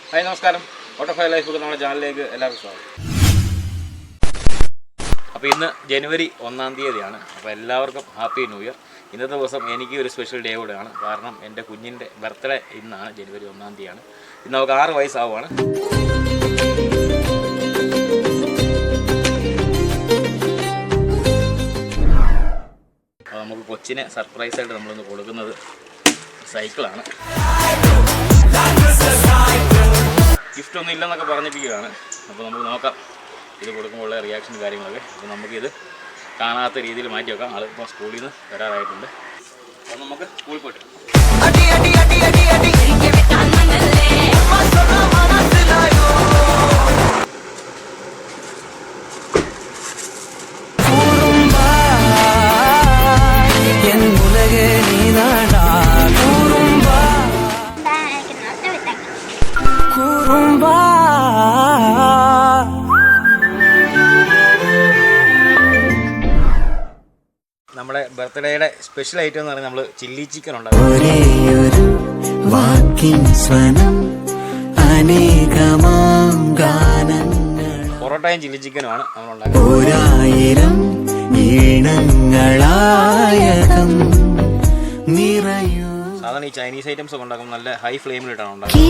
Hi നമസ്കാരം. ഓട്ടോഫൈ life നമ്മുടെ ചാനലിലേക്ക് എല്ലാവർക്കും സ്വാഗതം. അപ്പോൾ ഇന്ന് ജനുവരി 1-ാം തീയതിയാണ്. അപ്പോൾ എല്ലാവർക്കും ഹാപ്പി ന്യൂ ഇയർ. ഇന്നത്തെ ദിവസം എനിക്ക് ഒരു സ്പെഷ്യൽ ഡേ കൂടെയാണ്. കാരണം എൻ്റെ കുഞ്ഞിൻ്റെ ബർത്ത്ഡേ ഇന്നാണ്, ജനുവരി 1-ാം തീയതിയാണ്. ഇന്ന് നമുക്ക് 6 വയസ്സാവുകയാണ്. അപ്പോൾ നമുക്ക് കൊച്ചിനെ സർപ്രൈസായിട്ട് നമ്മളൊന്ന് കൊടുക്കുന്നത് സൈക്കിളാണ്. ഗിഫ്റ്റ് ഒന്നും ഇല്ലെന്നൊക്കെ പറഞ്ഞിരിക്കുകയാണ്. അപ്പോൾ നമുക്ക് നോക്കാം ഇത് കൊടുക്കുമ്പോഴുള്ള റിയാക്ഷനും കാര്യങ്ങളൊക്കെ. അപ്പോൾ നമുക്കിത് കാണാത്ത രീതിയിൽ മാറ്റി വെക്കാം. ആൾ ഇപ്പോൾ സ്കൂളിൽ നിന്ന് വരാറായിട്ടുണ്ട്. അപ്പോൾ നമുക്ക് സ്കൂളിൽ പോയിട്ട് നമ്മുടെ ബർത്ത്ഡേയുടെ സ്പെഷ്യൽ ഐറ്റം എന്ന് പറഞ്ഞാൽ നമ്മൾ ചില്ലി ചിക്കൻ ഉണ്ടാക്കും. പൊറോട്ടയും ചില്ലി ചിക്കനുമാണ് നമ്മൾ ഉണ്ടാക്കുന്നത്. സാധാരണ ഈ ചൈനീസ് ഐറ്റംസ് ഒക്കെ ഉണ്ടാക്കുമ്പോൾ നല്ല ഹൈ ഫ്ലെയിമിലിട്ടാണ് ഉണ്ടാക്കുന്നത്.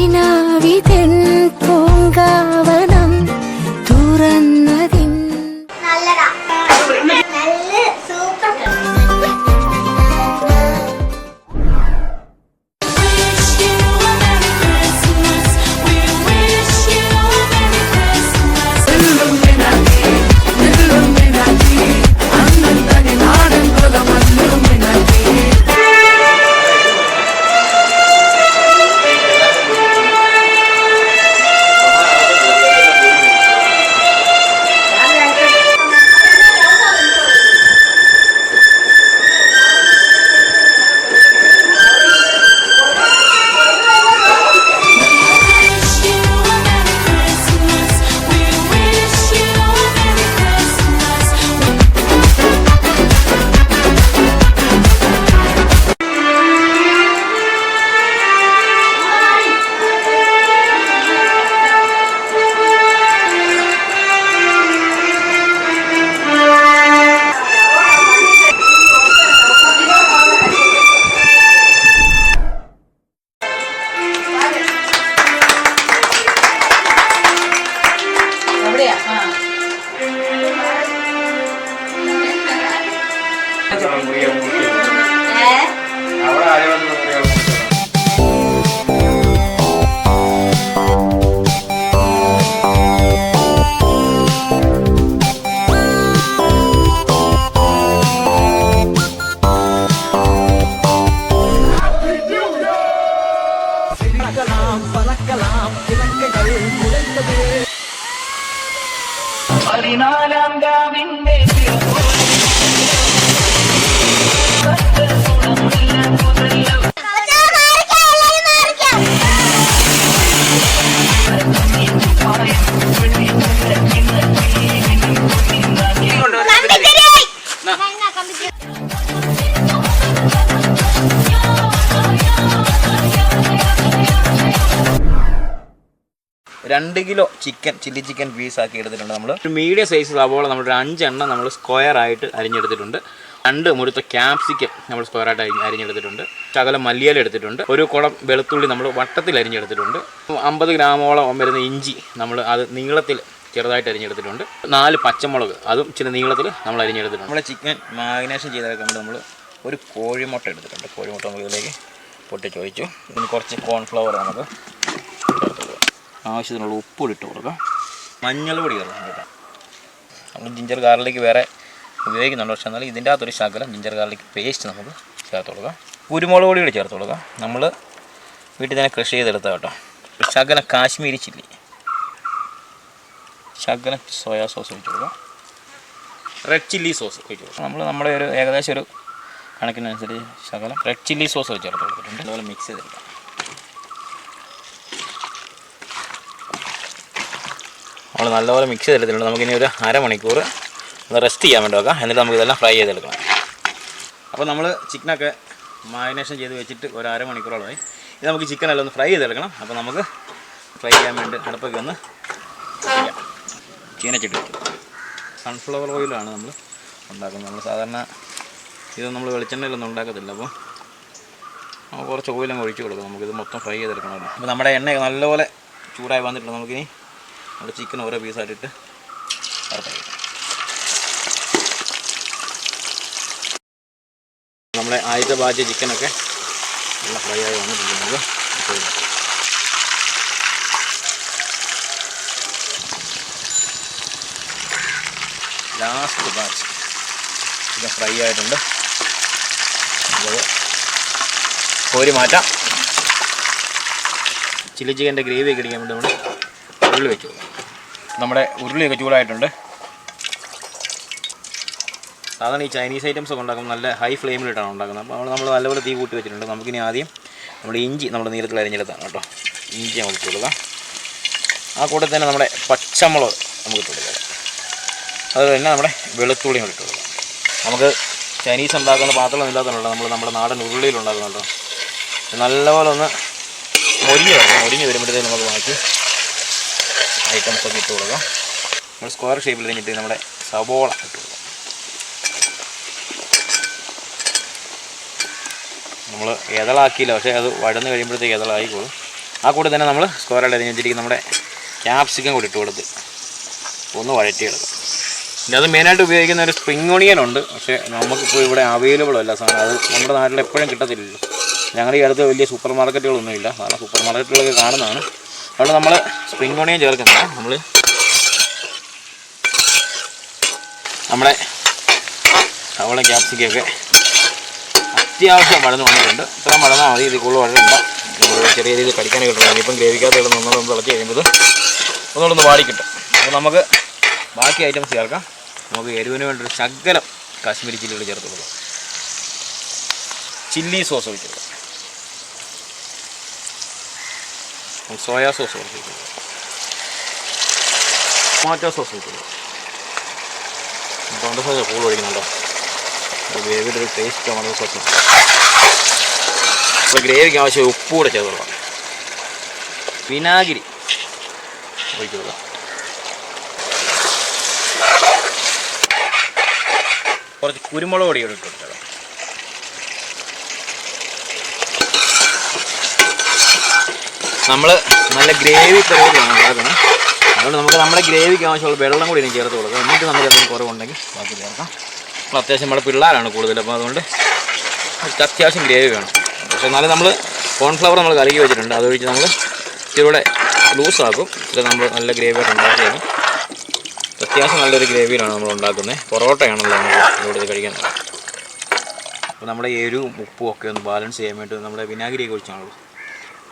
$2 കിലോ ചിക്കൻ ചില്ലി ചിക്കൻ പീസാക്കി എടുത്തിട്ടുണ്ട്. നമ്മൾ ഒരു മീഡിയം സൈസ് സവോള നമ്മളൊരു 5 എണ്ണം നമ്മൾ സ്ക്വയറായിട്ട് അരിഞ്ഞെടുത്തിട്ടുണ്ട്. 2 മുഴുത്ത ക്യാപ്സിക്കം നമ്മൾ സ്ക്വയറായിട്ട് അരിഞ്ഞെടുത്തിട്ടുണ്ട്. ശകലം മല്ലിയില എടുത്തിട്ടുണ്ട്. ഒരു കുടം വെളുത്തുള്ളി നമ്മൾ വട്ടത്തിൽ അരിഞ്ഞെടുത്തിട്ടുണ്ട്. 50 ഗ്രാമോളം വരുന്ന ഇഞ്ചി നമ്മൾ അത് നീളത്തിൽ ചെറുതായിട്ട് അരിഞ്ഞെടുത്തിട്ടുണ്ട്. 4 പച്ചമുളക് അതും ചില നീളത്തിൽ നമ്മൾ അരിഞ്ഞെടുത്തിട്ടുണ്ട്. നമ്മുടെ ചിക്കൻ മാരിനേഷൻ ചെയ്തെടുക്കാൻ വേണ്ടി നമ്മൾ ഒരു കോഴിമുട്ട എടുത്തിട്ടുണ്ട്. കോഴിമുട്ട നമുക്ക് ഇതിലേക്ക് പൊട്ടിച്ച് ഒഴിച്ചു. ഇതിന് കുറച്ച് കോൺഫ്ലവർ നമുക്ക് ചേർത്ത് കൊടുക്കാം. ആവശ്യത്തിനുള്ള ഉപ്പ് ഇട്ട് കൊടുക്കാം. മഞ്ഞൾ പൊടി ചേർക്കാം കേട്ടോ. നമ്മൾ ജിഞ്ചർ ഗാർലിക് വേറെ ഉപയോഗിക്കുന്നുണ്ട്, പക്ഷേ എന്നാലും ഇതിൻ്റെ അകത്തൊരു ശകലം ജിഞ്ചർ ഗാർലിക് പേസ്റ്റ് നമുക്ക് ചേർത്ത് കൊടുക്കാം. കുരുമുളക് പൊടി കൂടി ചേർത്ത് കൊടുക്കാം. നമ്മൾ വീട്ടിൽ തന്നെ കൃഷി ചെയ്തെടുത്ത കേട്ടോ. ശകലം കാശ്മീരി ചില്ലി, ശകലം സോയാ സോസ് ഒഴിച്ച് കൊടുക്കാം. റെഡ് ചില്ലി സോസ് ഒഴിച്ച് കൊടുക്കാം. നമ്മുടെ ഒരു ഏകദേശം ഒരു കണക്കിനനുസരിച്ച് ശകലം റെഡ് ചില്ലി സോസ് ചേർത്ത് കൊടുത്തിട്ടുണ്ട്. അതുപോലെ മിക്സ് ചെയ്തെടുക്കാം. നമ്മൾ നല്ലപോലെ മിക്സ് ചെയ്തെടുത്തിട്ടുണ്ട്. നമുക്കിനി ഒരു അരമണിക്കൂർ ഒന്ന് റെസ്റ്റ് ചെയ്യാൻ വേണ്ടി വെക്കാം. എന്നിട്ട് നമുക്കിതെല്ലാം ഫ്രൈ ചെയ്തെടുക്കണം. അപ്പോൾ നമ്മൾ ചിക്കനൊക്കെ മാരിനേഷൻ ചെയ്ത് വെച്ചിട്ട് ഒരു അരമണിക്കൂറോളമായി. ഇത് നമുക്ക് ചിക്കനെല്ലാം ഒന്ന് ഫ്രൈ ചെയ്തെടുക്കണം. അപ്പോൾ നമുക്ക് ഫ്രൈ ചെയ്യാൻ വേണ്ടി അടുപ്പൊക്കെ ഒന്ന് ചീനച്ചട്ടി. സൺഫ്ലവർ ഓയിലാണ് നമ്മൾ ഉണ്ടാക്കുന്നത്. നമ്മൾ സാധാരണ ഇത് നമ്മൾ വെളിച്ചെണ്ണയിലൊന്നും ഉണ്ടാക്കത്തില്ല. അപ്പോൾ നമുക്ക് കുറച്ച് ഓയിലങ്ങ് ഒഴിച്ച് കൊടുക്കും. നമുക്കിത് മൊത്തം ഫ്രൈ ചെയ്തെടുക്കണമല്ലോ. അപ്പോൾ നമ്മുടെ എണ്ണ നല്ലപോലെ ചൂടായി വന്നിട്ടുണ്ട്. നമുക്കിനി നമ്മുടെ ചിക്കൻ ഓരോ പീസായിട്ടിട്ട് വറുത്തെടുക്കാം. നമ്മുടെ ആദ്യത്തെ ബാച്ച് ചിക്കനൊക്കെ നല്ല ഫ്രൈ ആയി വന്നിട്ടുണ്ട്. നമുക്ക് ലാസ്റ്റ് ബാച്ച് ചിക്കൻ ഫ്രൈ ആയിട്ടുണ്ട്. അത് കോരി മാറ്റാം. ചില്ലി ചിക്കൻ്റെ ഗ്രേവിയൊക്കെ അടിക്കാൻ വേണ്ടി നമ്മൾ ഉരുളി വെച്ചു. നമ്മുടെ ഉരുളിയൊക്കെ ചൂടായിട്ടുണ്ട്. സാധാരണ ഈ ചൈനീസ് ഐറ്റംസ് ഒക്കെ ഉണ്ടാക്കുമ്പോൾ നല്ല ഹൈ ഫ്ലെയിമിലിട്ടാണ് ഉണ്ടാക്കുന്നത്. അപ്പോൾ നമ്മൾ നല്ലപോലെ തീ കൂട്ടി വെച്ചിട്ടുണ്ട്. നമുക്കിനി ആദ്യം നമ്മുടെ ഇഞ്ചി നമ്മുടെ നീളത്തിൽ അരിഞ്ഞെടുത്താണ് കേട്ടോ. ഇഞ്ചി നമുക്ക് ഇട്ട് കൊടുക്കാം. ആ കൂടെ തന്നെ നമ്മുടെ പച്ചമുളക് നമുക്ക് ഇട്ട് കൊടുക്കാം. അതുപോലെ തന്നെ നമ്മുടെ വെളുത്തുള്ളിയും കൂടി ഇട്ട് കൊടുക്കാം. നമുക്ക് ചൈനീസ് ഉണ്ടാക്കുന്ന പാത്രമൊന്നും ഇല്ലാത്തതുകൊണ്ട് നമ്മൾ നമ്മുടെ നാടൻ ഉരുളിയിലുണ്ടാക്കുന്നുണ്ടോ. നല്ലപോലെ ഒന്ന് മൊരിഞ്ഞ് വരുമ്പോഴത്തേക്ക് നമുക്ക് ബാക്കി ഐറ്റംസൊക്കെ ഇട്ട് കൊടുക്കാം. നമ്മൾ സ്ക്വയർ ഷേപ്പിൽ കഴിഞ്ഞിട്ട് നമ്മുടെ സവോള ഇട്ട് കൊടുക്കാം. നമ്മൾ ഇതളാക്കിയില്ല, പക്ഷേ അത് വഴന്ന് കഴിയുമ്പോഴത്തേക്ക് ഇതളായിക്കോളും. ആ കൂടെ തന്നെ നമ്മൾ സ്ക്വയറായിട്ട് അരിഞ്ഞ് വെച്ചിരിക്കുന്ന നമ്മുടെ ക്യാപ്സിക്കം കൂടി ഇട്ട് കൊടുത്ത് ഒന്ന് വഴറ്റിയെടുക്കാം. പിന്നെ അത് മെയിനായിട്ട് ഉപയോഗിക്കുന്ന ഒരു സ്പ്രിംഗ് ഓണിയൻ ഉണ്ട്. പക്ഷേ നമുക്കിപ്പോൾ ഇവിടെ അവൈലബിൾ അല്ല സാധനം. അത് നമ്മുടെ നാട്ടിൽ എപ്പോഴും കിട്ടത്തില്ലല്ലോ. ഞങ്ങളുടെ ഈ അടുത്ത് വലിയ സൂപ്പർ മാർക്കറ്റുകളൊന്നുമില്ല. കാരണം സൂപ്പർ മാർക്കറ്റുകളൊക്കെ കാണുന്നതാണ്. അതുകൊണ്ട് നമ്മൾ സ്പ്രിംഗ് ഓണിയൻ ചേർക്കുന്നില്ല. നമ്മൾ നമ്മുടെ സവോള ക്യാപ്സിക്കൊക്കെ അത്യാവശ്യം വഴന്ന് വന്നിട്ടുണ്ട്. ഇത്ര വഴന്നാൽ മതി. ഇതിൽ കൂടുതൽ വഴണ്ട. ചെറിയ രീതിയിൽ കടിക്കാനൊക്കെ കിട്ടും. ഇപ്പം ഗ്രേവിക്കകത്ത് ഇടുന്ന ഒന്നുകൂടെ തിളച്ച് കഴിയുമ്പോൾ ഒന്നുകൂടെ വാടി കിട്ടും. അപ്പോൾ നമുക്ക് ബാക്കി ഐറ്റംസ് ചേർക്കാം. നമുക്ക് എരിവിന് വേണ്ടി ശകലം കാശ്മീരി ചില്ലികൾ ചേർത്ത് കൊടുക്കാം. ചില്ലി സോസ് ഒഴിച്ച് കൊടുക്കാം. സോയാ സോസ് ഒഴിച്ച് കൊടുക്കാം. ടൊമാറ്റോ സോസ് ഒഴിച്ച് കൊടുക്കാം. ടൊമാറ്റോ സോസ് കൂടുതൽ ഒഴിക്കുന്നുണ്ടോ? ഗ്രേവിയുടെ ഒരു ടേസ്റ്റ് ടൊമാറ്റോ സോസ്. അപ്പോൾ ഗ്രേവിക്ക് ആവശ്യം ഉപ്പ് കൂടെ ചേർത്ത് കൊടുക്കാം. വിനാഗിരി ഒഴിച്ച് കൊടുക്കാം. കുറച്ച് കുരുമുളക് പൊടി ഇട്ട് കൊടുക്കാം. നമ്മൾ നല്ല ഗ്രേവി പരിപാടിയാണ് ഉണ്ടാക്കുന്നത്. അതുകൊണ്ട് നമുക്ക് നമ്മുടെ ഗ്രേവിക്ക് ആവശ്യമുള്ള വെള്ളം കൂടി ചേർത്ത് കൊടുക്കാം. എന്നിട്ട് നമുക്ക് എന്തെങ്കിലും കുറവുണ്ടെങ്കിൽ ബാക്കി ചേർക്കാം. അപ്പോൾ അത്യാവശ്യം നമ്മുടെ പിള്ളേരാണ് കൂടുതൽ. അപ്പോൾ അതുകൊണ്ട് അത്യാവശ്യം ഗ്രേവി വേണം. പക്ഷേ എന്നാലും നമ്മൾ കോൺഫ്ലവർ നമ്മൾ കലക്കി വെച്ചിട്ടുണ്ട്. അതൊഴിച്ച് നമ്മൾ ഇച്ചിരൂടെ ലൂസാക്കും. ഇത് നമ്മൾ നല്ല ഗ്രേവിയായിട്ട് ഉണ്ടാക്കിയാണ്. അത്യാവശ്യം നല്ലൊരു ഗ്രേവിയിലാണ് നമ്മൾ ഉണ്ടാക്കുന്നത്. പൊറോട്ടയാണല്ലോ നമ്മൾ കൂടുതൽ കഴിക്കുന്നത്. അപ്പോൾ നമ്മുടെ എരിവും ഉപ്പും ഒക്കെ ഒന്ന് ബാലൻസ് ചെയ്യാൻ വേണ്ടി നമ്മുടെ വിനാഗിരിയൊക്കെ ഒഴിച്ചാണല്ലോ.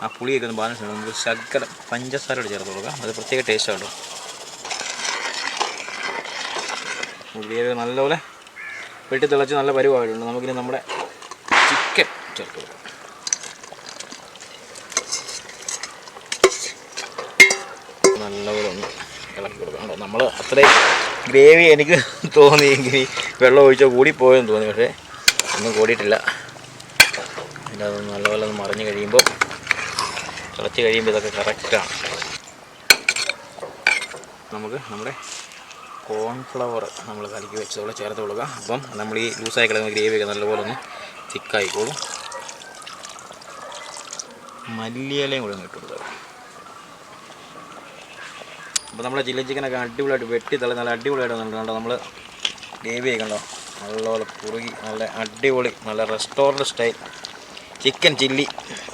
ആ പുളിയൊക്കെ ഒന്ന് ബാലൻസ് ചെയ്യണം. നമുക്ക് ശകലം പഞ്ചസാരയോട് ചേർത്ത് കൊടുക്കാം. അത് പ്രത്യേക ടേസ്റ്റാണല്ലോ. ഗ്രേവി നല്ലപോലെ വെട്ടി തിളച്ച് നല്ല പരുവായിട്ടുണ്ട്. നമുക്കിനി നമ്മുടെ ചിക്കൻ ചേർത്ത് കൊടുക്കാം. നല്ലപോലെ ഒന്ന് ഇളക്കി കൊടുക്കാം. നമ്മൾ അത്രയും ഗ്രേവി എനിക്ക് തോന്നിയെങ്കിൽ വെള്ളം ഒഴിച്ചാൽ കൂടിപ്പോയെന്ന് തോന്നി. പക്ഷേ ഒന്നും കൂടിയിട്ടില്ല. പിന്നെ അതൊന്ന് നല്ലപോലെ ഒന്ന് മറിഞ്ഞ് കഴിയുമ്പോൾ തിളച്ച് കഴിയുമ്പോൾ ഇതൊക്കെ കറക്റ്റാണ്. നമുക്ക് നമ്മുടെ കോൺഫ്ലവർ നമ്മൾ കലക്കി വെച്ചതോടെ ചേർത്ത് കൊടുക്കാം. അപ്പം നമ്മൾ ഈ ലൂസായി കിടക്കുന്ന ഗ്രേവിയൊക്കെ നല്ലപോലെ ഒന്ന് തിക്കായിക്കോളും. മല്ലിയിലയും കൂടെ ഒന്ന് ഇട്ട് കൊടുക്കാം. അപ്പോൾ നമ്മുടെ ചില്ലി ചിക്കനൊക്കെ അടിപൊളിയായിട്ട് വെട്ടി നല്ല അടിപൊളിയായിട്ട് വന്നിട്ടുണ്ട്. നമ്മൾ ഗ്രേവിയൊക്കെ ഉണ്ടോ നല്ലപോലെ കുറുകി നല്ല അടിപൊളി നല്ല restaurant style chicken chilli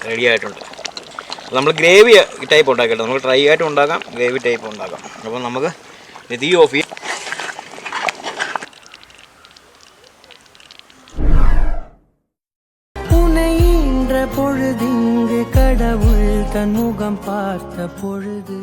ready ആയിട്ടുണ്ട്. നമ്മൾ ഗ്രേവി ടൈപ്പ് ഉണ്ടാക്കിയിട്ട് നമുക്ക് ഡ്രൈ ആയിട്ട് ഉണ്ടാക്കാം, ഗ്രേവി ടൈപ്പ് ഉണ്ടാക്കാം. അപ്പോൾ നമുക്ക് തീ ഓഫ് ചെയ്യാം. பொழுதிங்கு கடவுள் தன் முகம் பார்த்த பொழுது